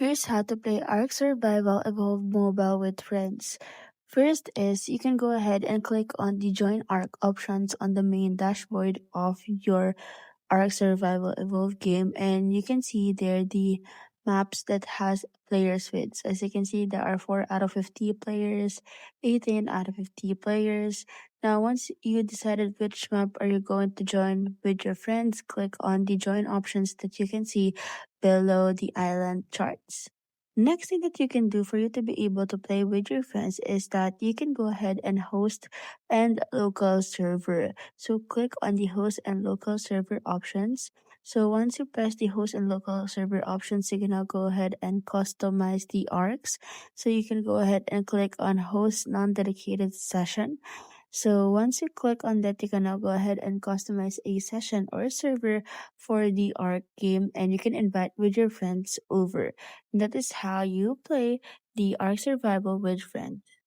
Here's how to play ARK Survival Evolved Mobile with friends. First is you can go ahead and click on the Join ARK options on the main dashboard of your ARK Survival Evolved game, and you can see there the maps that has players with. So as you can see, there are 4 out of 50 players, 18 out of 50 players. Now, once you decided which map are you going to join with your friends, click on the join options that you can see below the island charts. Next thing that you can do for you to be able to play with your friends is that you can go ahead and host and local server. So click on the host and local server options. So once you press the host and local server options, you can now go ahead and customize the arcs. So you can go ahead and click on host non-dedicated session. So once you click on that, you can now go ahead and customize a session or a server for the ARK game, and you can invite with your friends over. And that is how you play the ARK Survival with friends.